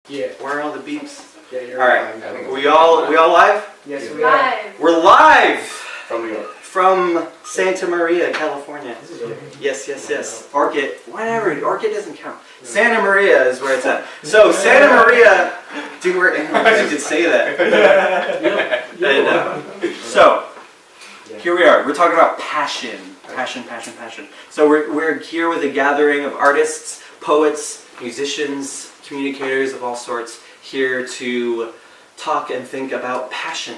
Yeah. Where are all the beeps? Yeah, you're All right. live. We all live? Yes, we are. Live. We're live From New York. from Santa Maria, California. This is okay. Yes. Orchid, whatever. Orchid doesn't count. Santa Maria is where it's at. So Santa Maria, dude, we're in. I did say that. So here we are. We're talking about passion. So we're here with a gathering of artists, poets, musicians, communicators of all sorts, here to talk and think about passion.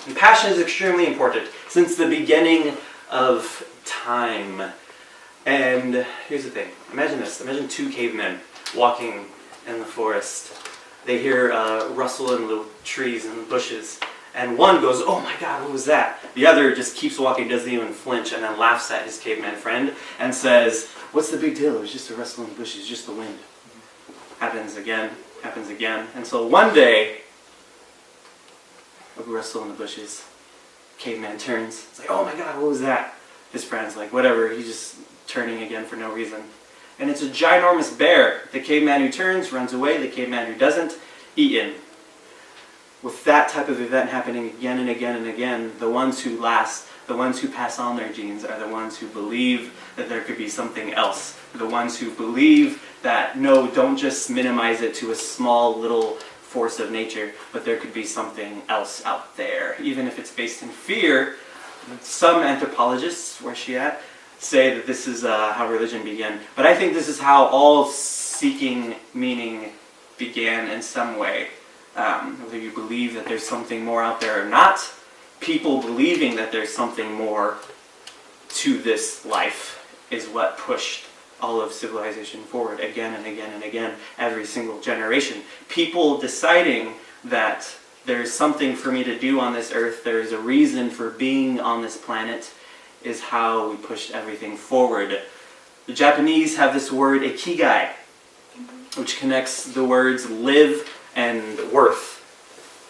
And passion is extremely important since the beginning of time. And here's the thing. Imagine this. Imagine two cavemen walking in the forest. They hear rustle in the trees and the bushes. And one goes, "Oh my God, what was that?" The other just keeps walking, doesn't even flinch, and then laughs at his caveman friend and says, "What's the big deal? It was just a rustle in the bushes, just the wind." Happens again. And so one day, a rustle in the bushes. Caveman turns. It's like, "Oh my God, what was that?" His friend's like, "Whatever, he's just turning again for no reason." And it's a ginormous bear. The caveman who turns runs away. The caveman who doesn't, eaten. With that type of event happening again and again, the ones who last, the ones who pass on their genes are the ones who believe that there could be something else. The ones who believe that, no, don't just minimize it to a small little force of nature, but there could be something else out there. Even if it's based in fear, some anthropologists, where's she at, say that this is how religion began. But I think this is how all seeking meaning began in some way. Whether you believe that there's something more out there or not, people believing that there's something more to this life is what pushed all of civilization forward again and again, every single generation. People deciding that there's something for me to do on this earth, there's a reason for being on this planet, is how we pushed everything forward. The Japanese have this word ikigai, which connects the words live and worth.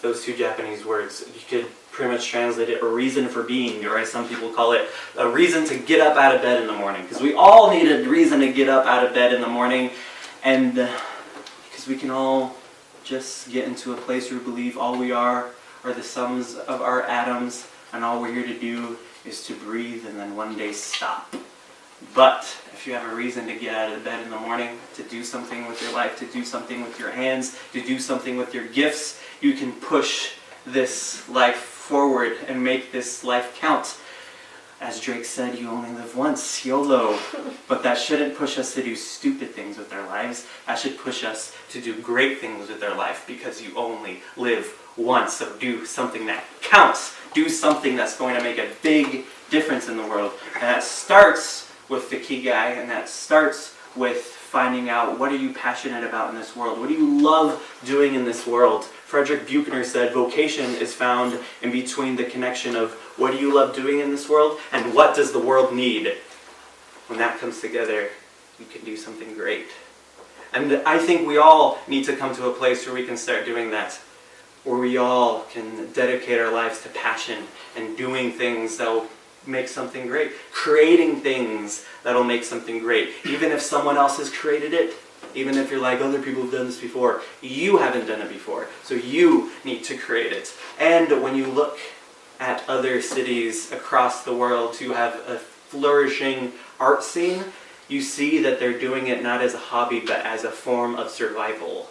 Those two Japanese words. You could pretty much translate it a reason for being, or as some people call it, a reason to get up out of bed in the morning. Because we all need a reason to get up out of bed in the morning, and because we can all just get into a place where we believe all we are the sums of our atoms, and all we're here to do is to breathe and then one day stop. But if you have a reason to get out of bed in the morning, to do something with your life, to do something with your hands, to do something with your gifts, you can push this life forward and make this life count. As Drake said, you only live once, YOLO. But that shouldn't push us to do stupid things with our lives. That should push us to do great things with our life, because you only live once. So do something that counts. Do something that's going to make a big difference in the world. And that starts with the Ikigai, and that starts with finding out, what are you passionate about in this world? What do you love doing in this world? Frederick Buechner said vocation is found in between the connection of what do you love doing in this world and what does the world need. When that comes together, you can do something great. And I think we all need to come to a place where we can start doing that, where we all can dedicate our lives to passion and doing things that will make something great, creating things that'll make something great. Even if someone else has created it, even if you're like, other people have done this before, you haven't done it before, so you need to create it. And when you look at other cities across the world who have a flourishing art scene, you see that they're doing it not as a hobby, but as a form of survival.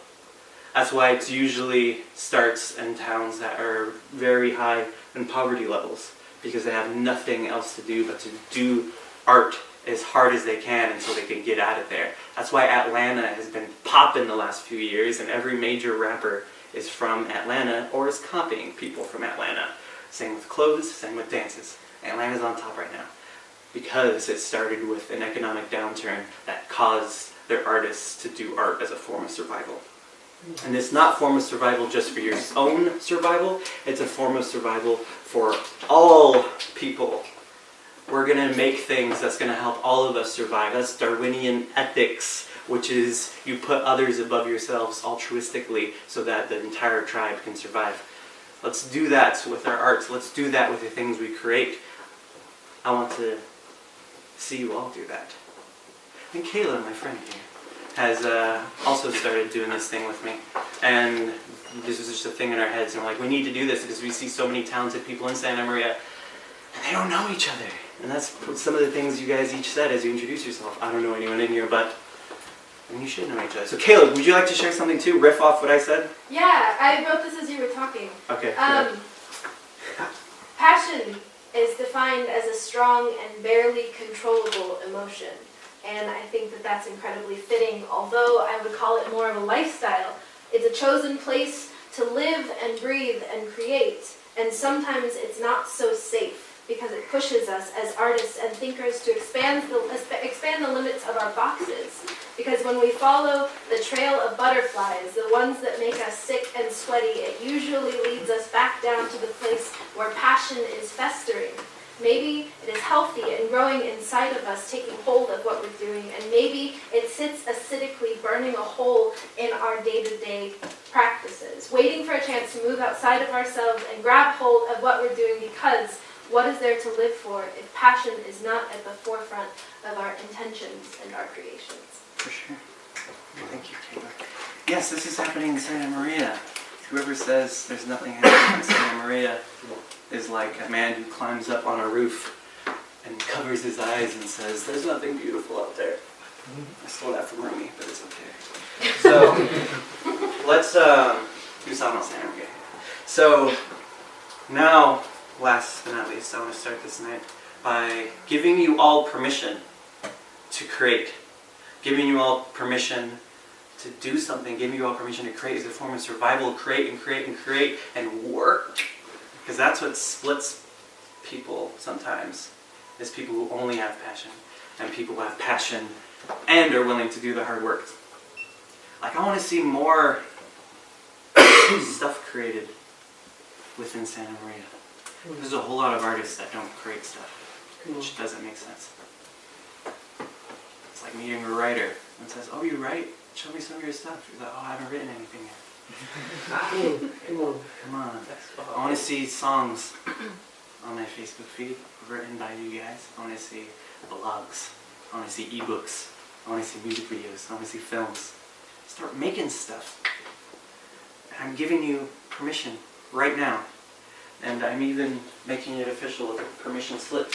That's why it usually starts in towns that are very high in poverty levels, because they have nothing else to do but to do art as hard as they can until they can get out of there. That's why Atlanta has been popping the last few years, and every major rapper is from Atlanta or is copying people from Atlanta. Same with clothes, same with dances. Atlanta's on top right now because it started with an economic downturn that caused their artists to do art as a form of survival. And it's not a form of survival just for your own survival, it's a form of survival for all people. We're going to make things that's going to help all of us survive. That's Darwinian ethics, which is you put others above yourselves altruistically so that the entire tribe can survive. Let's do that with our arts. Let's do that with the things we create. I want to see you all do that. And Kayla, my friend here, has also started doing this thing with me. And this was just a thing in our heads. And we're like, we need to do this because we see so many talented people in Santa Maria and they don't know each other. And that's some of the things you guys each said as you introduced yourself. I don't know anyone in here, but you should know each other. So Caleb, would you like to share something too? Riff off what I said? Yeah, I wrote this as you were talking. Okay. Passion is defined as a strong and barely controllable emotion. And I think that that's incredibly fitting, although I would call it more of a lifestyle. It's a chosen place to live and breathe and create. And sometimes it's not so safe because it pushes us as artists and thinkers to expand the limits of our boxes. Because when we follow the trail of butterflies, the ones that make us sick and sweaty, it usually leads us back down to the place where passion is festering. Maybe it is healthy and growing inside of us, taking hold of what we're doing, and maybe it sits acidically burning a hole in our day-to-day practices, waiting for a chance to move outside of ourselves and grab hold of what we're doing, because what is there to live for if passion is not at the forefront of our intentions and our creations? For sure. Thank you, Kayla. Yes, this is happening in Santa Maria. Whoever says there's nothing happening in Santa Maria is like a man who climbs up on a roof and covers his eyes and says, there's nothing beautiful out there. I stole that from Rumi, but it's okay. So, let's do something else, Santa Maria. So, now, last but not least, I want to start this night by giving you all permission to create. Giving you all permission to do something, giving you all permission to create as a form of survival, create and create and create and work. Because that's what splits people sometimes, is people who only have passion and people who have passion and are willing to do the hard work. Like, I want to see more stuff created within Santa Maria. There's a whole lot of artists that don't create stuff, which doesn't make sense. It's like meeting a writer and says, oh, you write? Show me some of your stuff. You're like, oh, I haven't written anything yet. Come on. I want to see songs on my Facebook feed written by you guys. I want to see blogs. I want to see ebooks. I want to see music videos. I want to see films. Start making stuff. And I'm giving you permission right now. And I'm even making it official with a permission slip.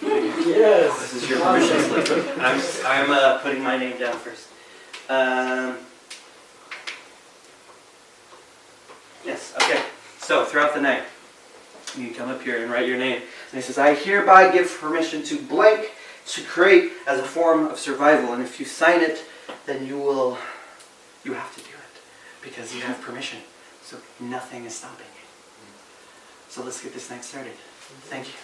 Yes. This is your permission slip. I'm putting my name down first. Yes, okay. So, throughout the night, you come up here and write your name. And it says, I hereby give permission to blank to create as a form of survival. And if you sign it, then you have to do it. Because you have permission. So, nothing is stopping you. So, let's get this night started. Thank you.